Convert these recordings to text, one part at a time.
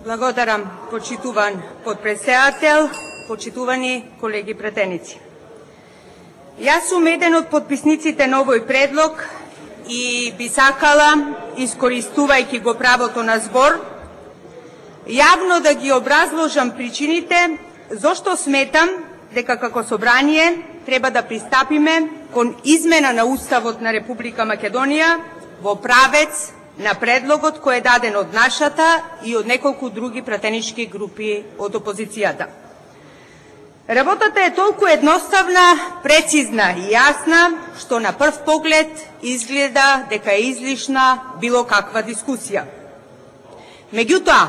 Благодарам, почитуван подпредседател, почитувани колеги пратеници. Јас сум еден од подписниците на овој предлог и би сакала, искористувајќи го правото на збор, јавно да ги образложам причините зошто сметам дека како собрание треба да пристапиме кон измена на Уставот на Република Македонија во правец на предлогот кој е даден од нашата и од неколку други пратенички групи од опозицијата. Работата е толку едноставна, прецизна и јасна, што на прв поглед изгледа дека е излишна било каква дискусија. Меѓутоа,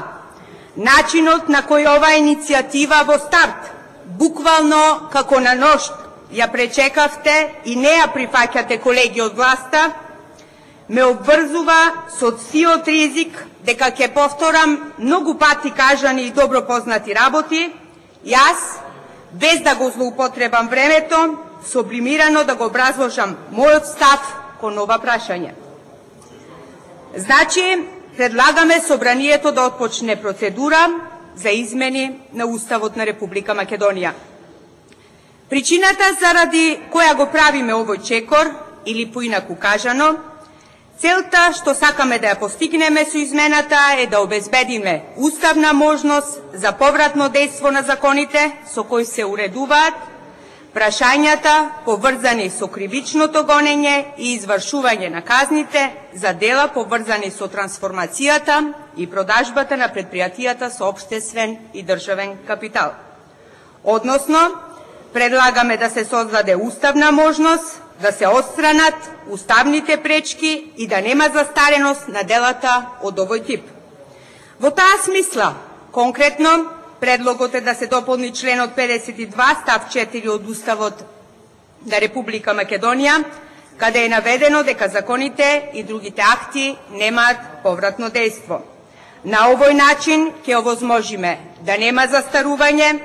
начинот на кој оваа иницијатива во старт, буквално како на нож, ја пречекавте и не ја прифаќате колеги од власта, ме обврзува со сиот ризик дека ќе повторам многу пати кажани и добро познати работи, јас, без да го злоупотребам времето, сублимирано да го образложам мојот став кон ова прашање. Значи, предлагаме собранието да отпочне процедура за измени на Уставот на Република Македонија. Причината заради која го правиме овој чекор, или поинаку кажано, целта што сакаме да ја постигнеме со измената е да обезбедиме уставна можност за повратно дејство на законите со кои се уредуваат прашањата поврзани со кривичното гонење и извршување на казните за дела поврзани со трансформацијата и продажбата на предпријатијата со општествен и државен капитал. Односно, предлагаме да се создаде уставна можност да се отстранат уставните пречки и да нема застареност на делата од овој тип. Во таа смисла, конкретно, предлогот е да се дополни членот 52 став 4 од Уставот на Република Македонија, каде е наведено дека законите и другите акти немаат повратно дејство. На овој начин ќе овозможиме да нема застарување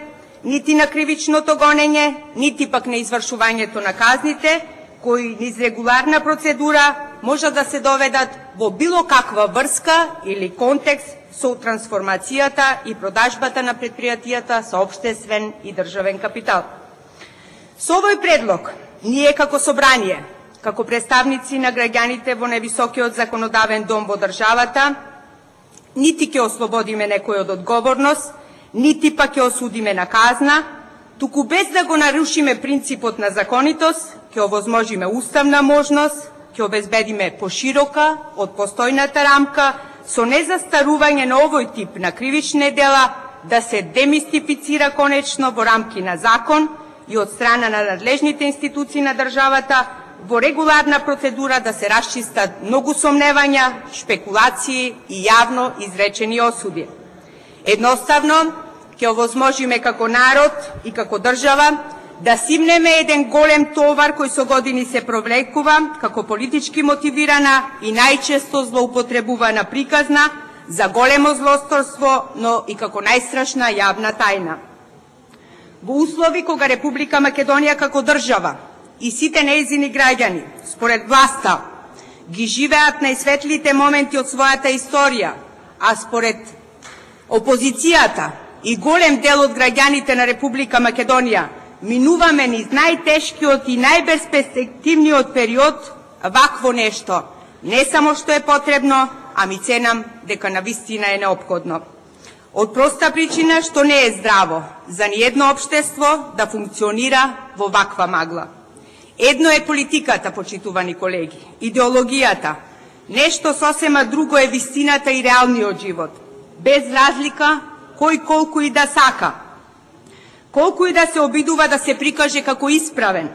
нити на кривичното гонење, нити пак на извршувањето на казните, кои низ регуларна процедура може да се доведат во било каква врска или контекст со трансформацијата и продажбата на предпријатијата со општествен и државен капитал. Со овој предлог, ние како собрание, како представници на граѓаните во највисокиот законодавен дом во државата, нити ќе ослободиме некој од одговорност, нити пак ќе осудиме на казна, туку без да го нарушиме принципот на законитост, ќе овозможиме уставна можност, ќе обезбедиме поширока од постојната рамка со незастарување на овој тип на кривични дела да се демистифицира конечно во рамки на закон и од страна на надлежните институции на државата во регуларна процедура да се расчистат многу сомневања, шпекулации и јавно изречени осуди. Едноставно, ќе овозможиме како народ и како држава да симнеме еден голем товар кој со години се провлекува како политички мотивирана и најчесто злоупотребувана приказна за големо злосторство, но и како најстрашна јавна тајна. Во услови кога Република Македонија како држава и сите нејзини граѓани, според власта, ги живеат најсветлите моменти од својата историја, а според опозицијата и голем дел од граѓаните на Република Македонија минуваме низ најтешкиот и најбесперспективниот период, вакво нешто не само што е потребно, ами ценам дека навистина е неопходно. Од проста причина што не е здраво за ниедно општество да функционира во ваква магла. Едно е политиката, почитувани колеги, идеологијата, нешто сосема друго е вистината и реалниот живот, без разлика кој колку и да сака, колку и да се обидува да се прикаже како исправен,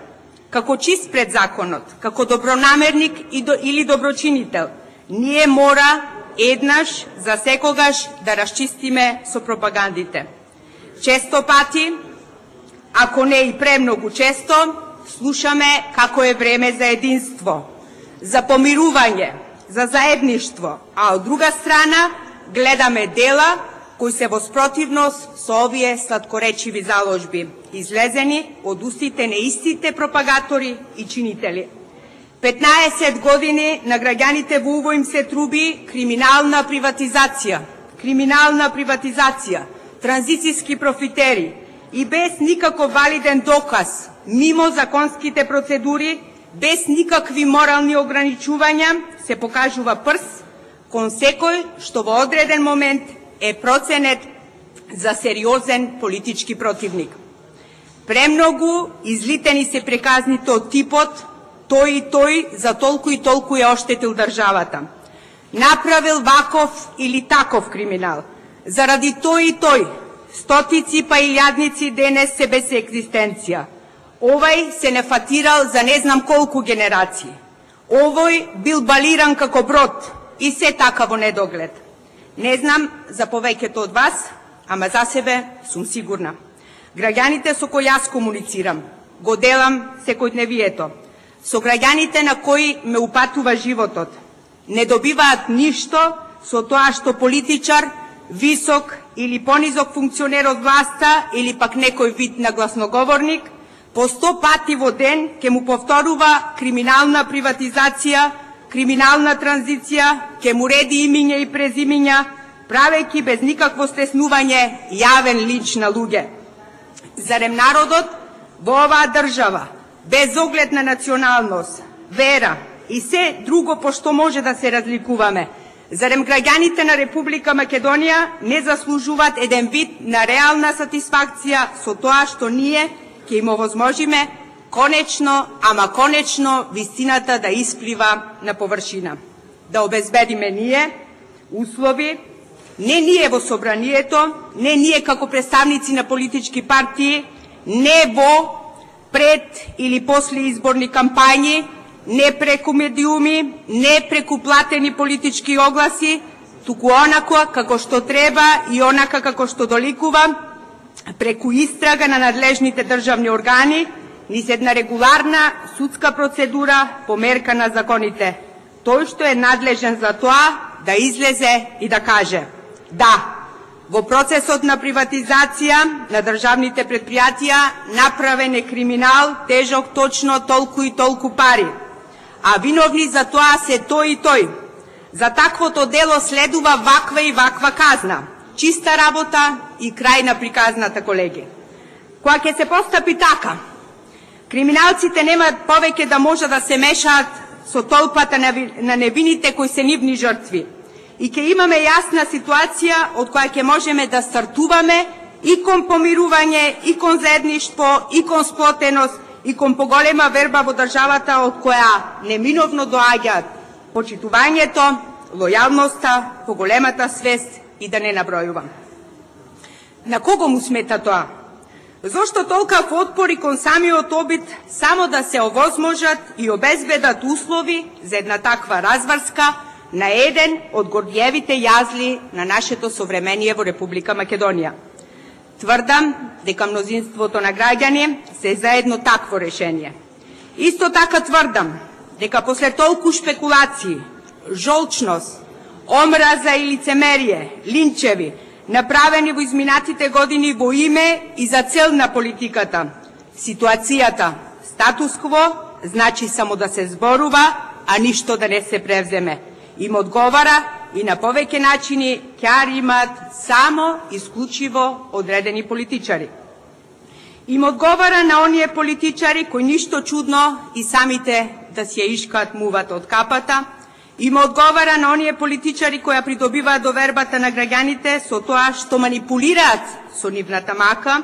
како чист пред законот, како добронамерник или доброчинител, ние мора еднаш за секогаш да расчистиме со пропагандите. Често пати, ако не и премногу често, слушаме како е време за единство, за помирување, за заедништво, а од друга страна гледаме дела кои се во спротивност со овие сладкоречиви заложби, излезени од устите на истите пропагатори и чинители. 15 години на граѓаните во уво им се труби криминална приватизација, криминална приватизација, транзицијски профитери и без никаков валиден доказ, мимо законските процедури, без никакви морални ограничувања, се покажува прст кон секој што во одреден момент е проценет за сериозен политички противник. Премногу излитени се приказните од типот тој и тој за толку и толку е оштетил државата. Направил ваков или таков криминал. Заради тој и тој, стотици па илјадници денес се без екзистенција. Овај се нефатирал за не знам колку генерации. Овој бил балиран како брод и се така во недоглед. Не знам за повеќето од вас, ама за себе сум сигурна. Граѓаните со кои јас комуницирам, го делам секојдневието, со граѓаните на кои ме упатува животот, не добиваат ништо со тоа што политичар, висок или понизок функционер од власта или пак некој вид на гласноговорник, по 100 пати во ден ке му повторува криминална приватизација, криминална транзиција, ке му реди имиња и презимиња, правејќи без никакво стеснување јавен линч на луѓе. Зарем народот во оваа држава, без оглед на националност, вера и се друго по што може да се разликуваме, зарем граѓаните на Република Македонија не заслужуваат еден вид на реална сатисфакција со тоа што ние ќе им овозможиме конечно, ама конечно, вистината да исплива на површина. Да обезбедиме ние услови, не ние во собранието, не ние како представници на политички партии, не во пред или после изборни кампањи, не преку медиуми, не преку платени политички огласи, туку онако како што треба и онака како што доликува, преку истрага на надлежните државни органи, низ една регуларна судска процедура по мерка на законите. Тој што е надлежен за тоа да излезе и да каже: да, во процесот на приватизација на државните предпријатија направен е криминал тежок точно толку и толку пари, а виновни за тоа се тој и тој. За таквото дело следува ваква и ваква казна. Чиста работа и крај на приказната, колеги. Кога ќе се постапи така, криминалците немаат повеќе да може да се мешаат со толпата на невините кои се нивни жртви. И ќе имаме јасна ситуација од која ќе можеме да стартуваме и кон помирување, и кон заедништво, и кон сплотеност, и кон поголема верба во државата од која неминовно доаѓаат почитувањето, лојалноста, поголемата свест и да не набројувам. На кого му смета тоа? Зошто толкав отпори кон самиот обид само да се овозможат и обезбедат услови за една таква разврска на еден од гордиевите јазли на нашето современие во Република Македонија? Тврдам дека мнозинството на граѓани се за едно такво решение. Исто така тврдам дека после толку шпекулации, жолчност, омраза и лицемерие, линчеви, направени во изминатите години во име и за цел на политиката, ситуацијата статус-кво значи само да се зборува, а ништо да не се превземе. Им одговара и на повеќе начини ќе имаат само исклучиво одредени политичари. Им одговара на оние политичари кои ништо чудно и самите да си ја ишкаат мувата од капата. Им одговара на оние политичари кои придобиваат довербата на граѓаните со тоа што манипулираат со нивната мака,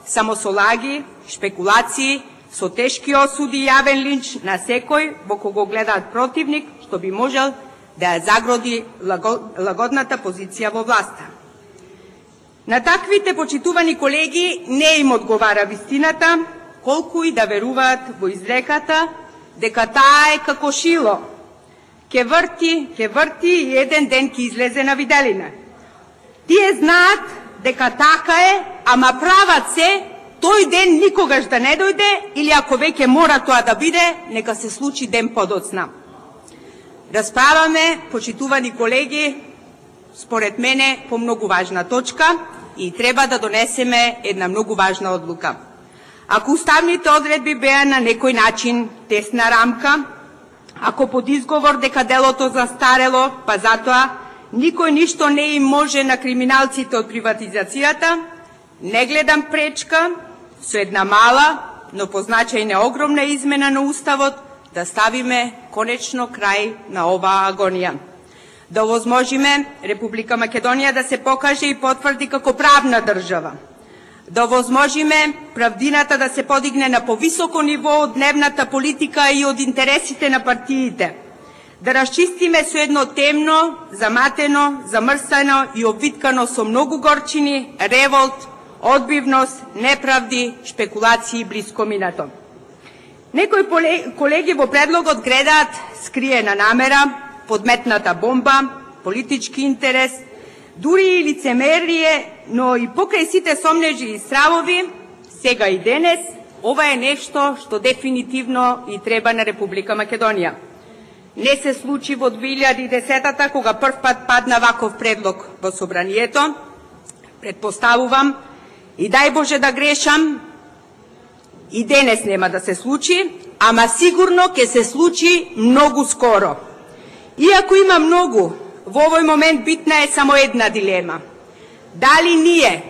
само со лаги, шпекулации, со тешки осуди и јавен линч на секој во кого гледаат противник, што би можел да ја загроди лагодната позиција во власта. На таквите почитувани колеги не им одговара вистината, колку и да веруваат во изреката дека таа е како шило. Ке врти и еден ден ке излезе на виделина. Тие знаат дека така е, ама прават се тој ден никогаш да не дојде или ако веќе мора тоа да биде, нека се случи ден подоцна. Расправаме, почитувани колеги, според мене по многу важна точка и треба да донесеме една многу важна одлука. Ако уставните одредби беа на некој начин тесна рамка, ако под изговор дека делото застарело, па затоа никој ништо не им може на криминалците од приватизацијата, не гледам пречка со една мала, но по значајна огромна измена на Уставот да ставиме конечно крај на оваа агонија. Да овозможиме Република Македонија да се покаже и потврди како правна држава. Да овозможиме правдината да се подигне на повисоко ниво од дневната политика и од интересите на партиите. Да расчистиме со едно темно, заматено, замрсено и обвиткано со многу горчини, револт, одбивност, неправди, шпекулации близко минато. Некои колеги во предлогот гледаат скриена намера, подметната бомба, политички интерес, дури и лицемерие, но и покрај сите сомнежи и стравови, сега и денес, ова е нешто што дефинитивно и треба на Република Македонија. Не се случи во 2010-та, кога прв пат падна ваков предлог во собранието. Предпоставувам, и дај Боже да грешам, и денес нема да се случи, ама сигурно ќе се случи многу скоро. Иако има многу, во овој момент битна е само една дилема. Дали ние,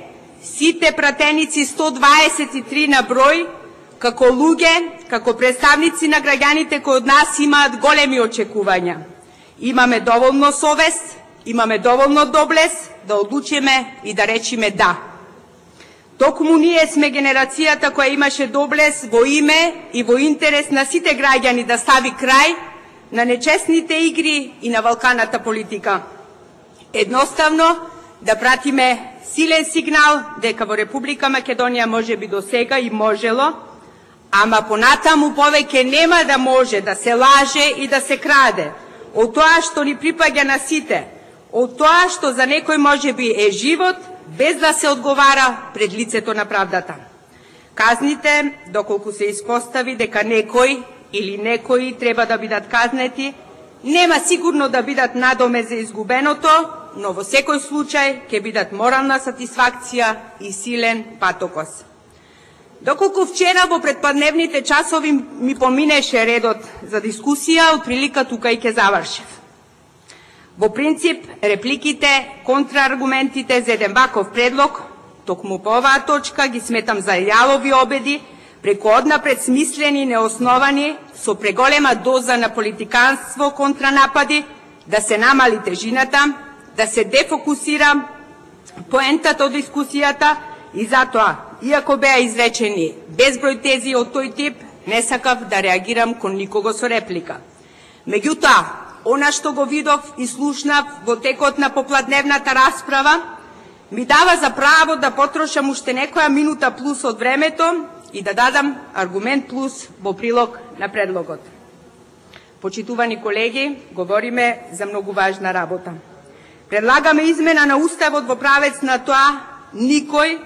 сите пратеници 123 на број, како луѓе, како представници на граѓаните кои од нас имаат големи очекувања, имаме доволно совест, имаме доволно доблест да одлучиме и да речиме да. Токму ние сме генерацијата која имаше доблест во име и во интерес на сите граѓани да стави крај на нечестните игри и на валканата политика. Едноставно да пратиме силен сигнал дека во Република Македонија може би до сега и можело, ама понатаму повеќе нема да може да се лаже и да се краде од тоа што ни припаѓа на сите, од тоа што за некој може би е живот, без да се одговара пред лицето на правдата. Казните, доколку се испостави дека некој или некои треба да бидат казнети, нема сигурно да бидат надоме за изгубеното, но во секој случај ќе бидат морална сатисфакција и силен патокос. Доколку вчера во предпадневните часови ми поминеше редот за дискусија, од прилика тука и ќе завршев. Во принцип, репликите, контрааргументите за еден ваков предлог, токму по оваа точка ги сметам за јалови обеди, преку однапред смислени, неосновани, со преголема доза на политиканство контранапади, да се намали тежината, да се дефокусира поентата од дискусијата и затоа, иако беа изречени безброј тези од тој тип, не сакав да реагирам кон никого со реплика. Меѓутоа, она што го видов и слушнав во текот на попладневната расправа, ми дава за право да потрошам уште некоја минута плюс од времето и да дадам аргумент плюс во прилог на предлогот. Почитувани колеги, говориме за многу важна работа. Предлагаме измена на Уставот во правец на тоа никој,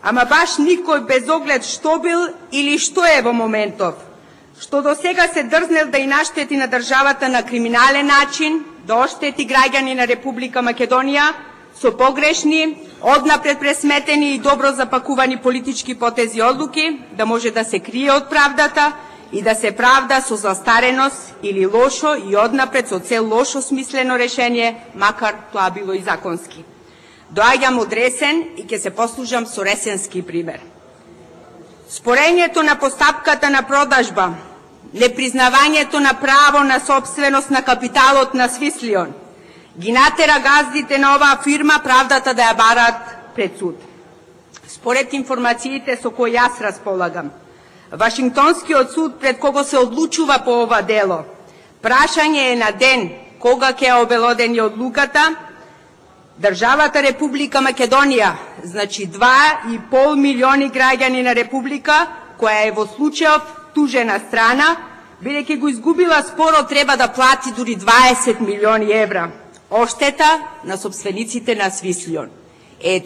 ама баш никој без оглед што бил или што е во моментов, што до сега се дрзнел да и наштети на државата на криминален начин, да оштети граѓани на Република Македонија со погрешни, однапред пресметени и добро запакувани политички потези и одлуки, да може да се крие од правдата и да се правда со застареност или лошо и однапред со цел лошо смислено решение, макар тоа било и законски. Доаѓам од Ресен и ќе се послужам со ресенски пример. Спорењето на постапката на продажба, непризнавањето на право на собственост на капиталот на Свислион, ги натера газдите на оваа фирма правдата да ја бараат пред суд. Според информациите со кои јас располагам, Вашингтонскиот суд пред кого се одлучува по ова дело, прашање е на ден кога ќе обелодени одлуката, државата Република Македонија, значи 2,5 милиони граѓани на Република, која е во случајов тужена страна, бидејќи го изгубила споро, треба да плати дури 20 милиони евра оштета на собствениците на Свислион.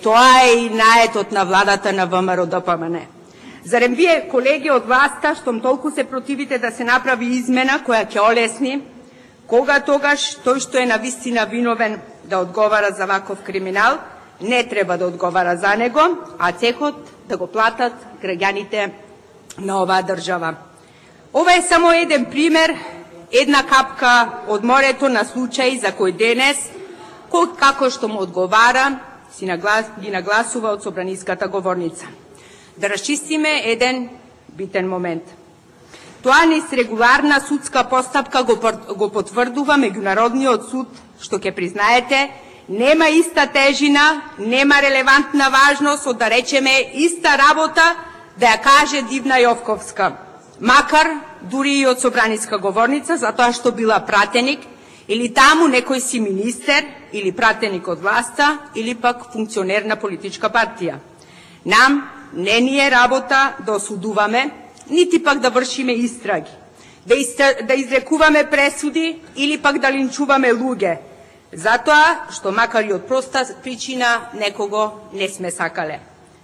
Тоа е и наетот на владата на ВМРО-ДПМН. Зарем вие, колеги од власта, штом толку се противите да се направи измена која ќе олесни, кога тогаш тој што е навистина виновен да одговара за ваков криминал, не треба да одговара за него, а цехот да го платат граѓаните на оваа држава. Ова е само еден пример, една капка од морето на случаи за кој денес како што му одговара, ги нагласува од собраниската говорница. Да расчистиме еден битен момент. Тоа низ регуларна судска постапка го потврдува Меѓународниот суд, што ќе признаете, нема иста тежина, нема релевантна важност од, да речеме, иста работа да ја каже Дивна Јовковска, макар дури и од собраниска говорница, затоа што била пратеник, или таму некој си министер, или пратеник од власта, или пак функционер на политичка партија. Нам не ни е работа да осудуваме, нити пак да вршиме истраги, да изрекуваме пресуди, или пак да линчуваме луѓе, затоа што макар и од проста причина некого не сме сакале.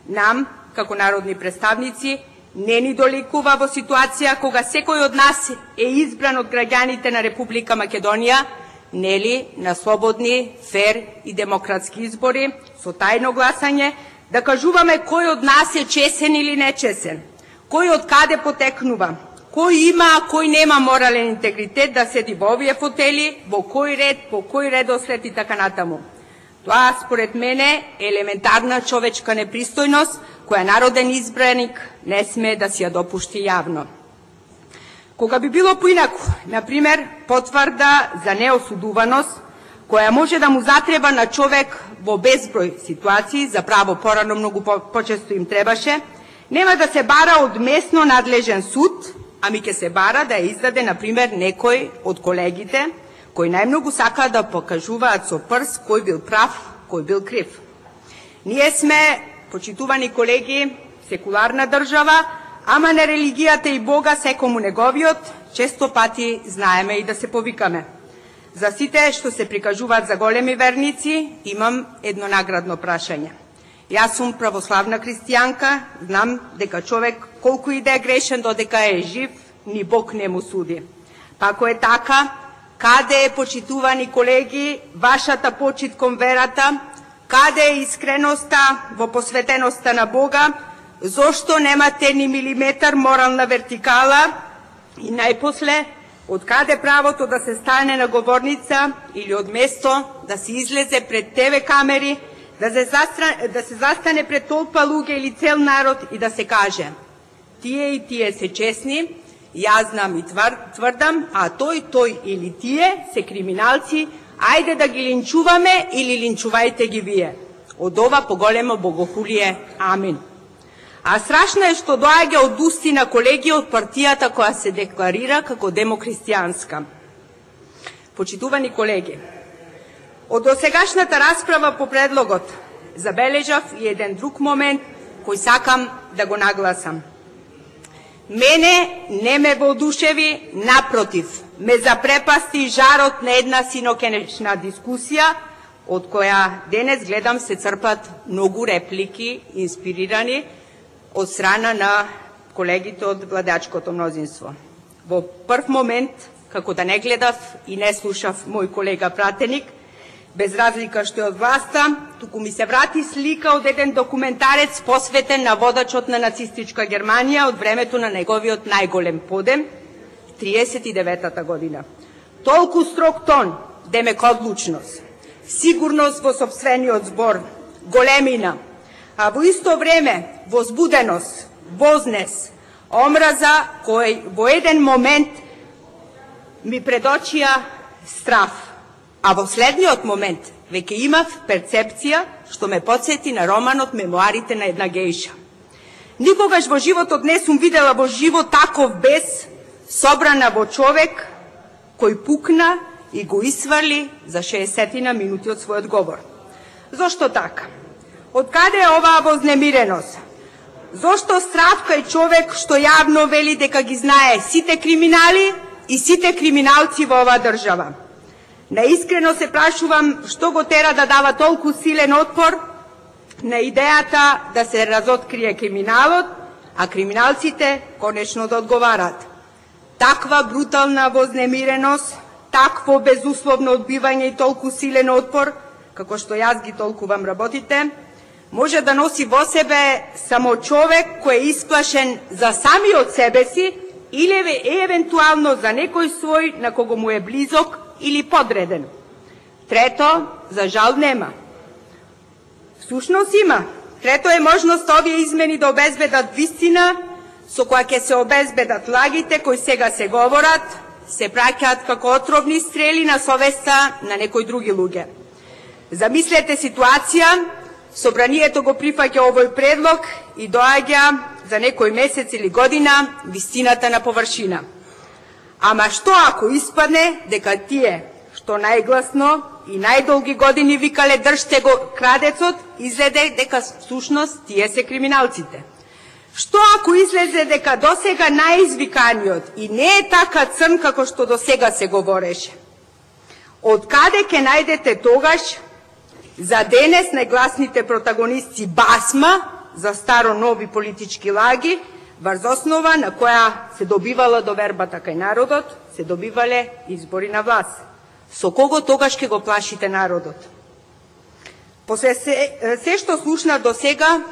Нам, како народни представници, не ни доликува во ситуација кога секој од нас е избран од граѓаните на Република Македонија, нели, на слободни, фер и демократски избори, со тајно гласање, да кажуваме кој од нас е чесен или нечесен, кој од каде потекнува, кој има, а кој нема морален интегритет да седи во овие фотели, во кој ред, по кој редослед и така натаму. Тоа, според мене, е елементарна човечка непристојност, која народен избраник не сме да си ја допушти јавно. Кога би било поинаку, например, потврда за неосудуваност, која може да му затреба на човек во безброј ситуации, за право порано многу почесто им требаше, нема да се бара од местно надлежен суд, ами ќе се бара да ја издаде, например, некој од колегите, кои најмногу сакаат да покажуваат со прст кој бил прав, кој бил крив. Ние сме, почитувани колеги, секуларна држава, ама на религијата и Бога секому неговиот, често пати знаеме и да се повикаме. За сите што се прикажуваат за големи верници, имам едно наградно прашање. Јас сум православна христијанка, знам дека човек колку и да е грешен додека е жив, ни Бог не му суди. Па ако е така, каде е, почитувани колеги, вашата почит кон верата, каде е искреноста во посветеноста на Бога, зошто немате ни милиметар морална вертикала и најпосле, од каде правото да се стане на говорница или од место да се излезе пред ТВ камери, да се застане пред толпа луѓе или цел народ и да се каже: тие и тие се честни, јас знам и тврдам, а тој или тие се криминалци, ајде да ги линчуваме или линчувајте ги вие. Од ова поголемо богохулие, амин. А страшно е што доаѓа од усти на колеги од партијата која се декларира како демохристијанска. Почитувани колеги, од досегашната расправа по предлогот забележав и еден друг момент кој сакам да го нагласам. Мене не ме воодушеви, напротив, ме запрепасти жарот на една синокенечна дискусија, од која денес гледам се црпат многу реплики, инспирирани од страна на колегите од владеачкото мнозинство. Во прв момент, како да не гледав и не слушав мој колега пратеник, без разлика што е од власта, туку ми се врати слика од еден документарец посветен на водачот на нацистичка Германија од времето на неговиот најголем подем, 39-та година. Толку строг тон, демек одлучност, сигурност во сопствениот збор, големина, а во исто време возбуденост, вознес, омраза кој во еден момент ми предочија страв, а во следниот момент веќе имав перцепција што ме потсети на романот Мемуарите на една гејша. Никогаш во животот не сум видела во живот таков бес собрана во човек кој пукна и го исврли за 60 минути од својот говор. Зошто така? Од каде е оваа вознемиреност? Зошто страв кај човек што јавно вели дека ги знае сите криминали и сите криминалци во оваа држава? Наискрено се прашувам што го тера да дава толку силен отпор на идејата да се разоткрие криминалот, а криминалците конечно да одговарат. Таква брутална вознемиреност, такво безусловно одбивање и толку силен отпор, како што јас ги толкувам работите, може да носи во себе само човек кој е исплашен за самиот себе си или евентуално за некој свој на кого му е близок или подреден. Трето, за жал нема. Всушност има. Трето е можност овие измени да обезбедат вистина, со која ќе се обезбедат лагите кои сега се говорат, се праќаат како отровни стрели на совеста на некои други луѓе. Замислете ситуација, собранието го прифаќа овој предлог и доаѓа за некој месец или година вистината на површина. Ама што ако испадне дека тие што најгласно и најдолги години викале држте го крадецот, излезе дека всушност тие се криминалците? Што ако излезе дека досега најизвиканиот и не е така црн како што досега се говореше? Од каде ќе најдете тогаш за денес најгласните протагонисти басма за старо-нови политички лаги, врз основа на која се добивала довербата кај народот, се добивале избори на власт? Со кого тогаш ќе го плашите народот? После се што слушна до сега,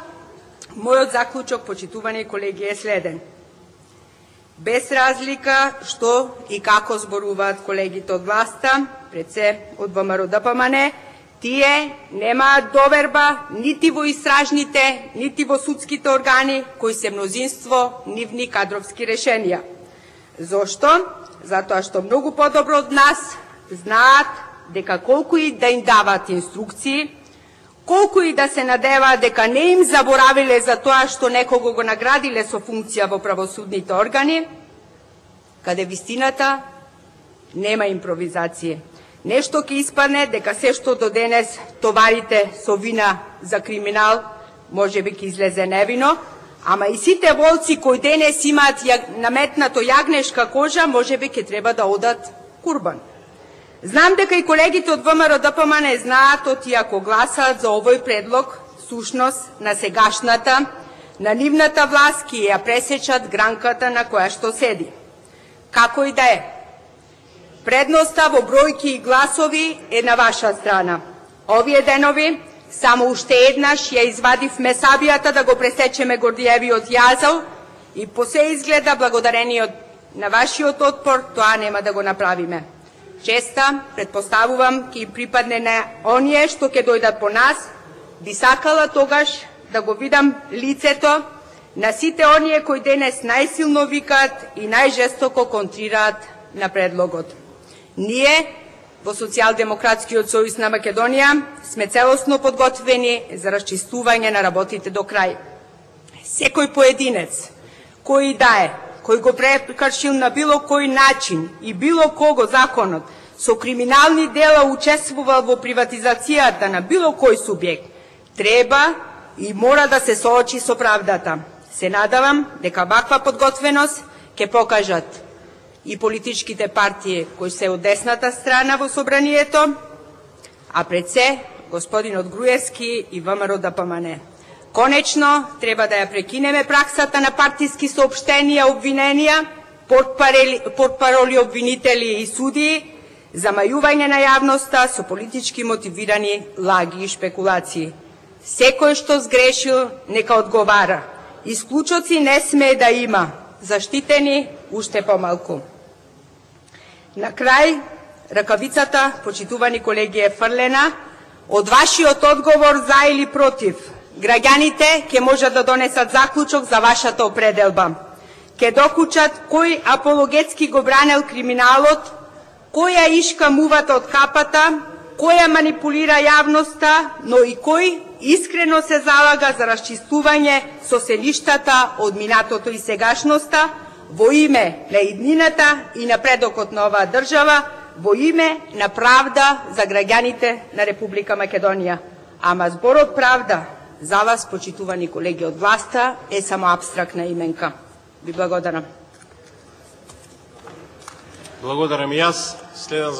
мојот заклучок, почитувани колеги, е следен. Без разлика што и како зборуваат колегите од власта, пред се од ВМРО-ДПМНЕ, тие немаат доверба нити во истражните, нити во судските органи, кои се мнозинство нивни кадровски решенија. Зошто? Затоа што многу подобро од нас знаат дека колку и да им дават инструкции, колку и да се надеваат дека не им заборавиле за тоа што некого го наградиле со функција во правосудните органи, каде вистината нема импровизација. Нешто ќе испадне дека се што до денес товарите со вина за криминал, може би ќе излезе невино, ама и сите волци кои денес имаат наметнато јагнешка кожа, може би ќе треба да одат курбан. Знам дека и колегите од ВМРО-ДПМНЕ знаат, оти ако гласаат за овој предлог, сушност на сегашната, на нивната власт ќе ја пресечат гранката на која што седи. Како и да е, предноста во бројки и гласови е на ваша страна. Овие денови само уште еднаш ја извадивме сабијата да го пресечеме Гордиевиот јазол и по се изгледа благодарение на вашиот отпор тоа нема да го направиме. Честа, предпоставувам, ќе припадне на оние што ќе дојдат по нас, би сакала тогаш да го видам лицето на сите оние кои денес најсилно викаат и најжестоко контрираат на предлогот. Ние, во Социјалдемократскиот сојуз на Македонија, сме целосно подготвени за расчистување на работите до крај. Секој поединец, кој да е, кој го прекршил на било кој начин и било кого законот, со криминални дела учествувал во приватизацијата на било кој субјект, треба и мора да се соочи со правдата. Се надавам дека ваква подготвеност ќе покажат и политичките партии кои се од десната страна во собранието, а пред се господинот Груевски и ВМРО-ДПМНЕ. Конечно, треба да ја прекинеме праксата на партиски соопштенија, обвиненија, портпароли обвинители и судии, замајување на јавноста со политички мотивирани лаги и шпекулации. Секој што сгрешил, нека одговара. Исклучоци не смее да има, заштитени уште помалку. На крај, ракавицата, почитувани колеги, е фрлена. Од вашиот одговор за или против, граѓаните ќе можат да донесат заклучок за вашата определба. Ќе докучат кој апологетски го бранел криминалот, која ишка мувата од капата, која манипулира јавноста, но и кој искрено се залага за расчистување со селиштата од минатото и сегашноста, во име на иднината и напредокот на оваа држава, во име на правда за граѓаните на Република Македонија. Ама зборот правда за вас, почитувани колеги од власта, е само апстрактна именка. Ви благодарам. Благодарам и јас. Следам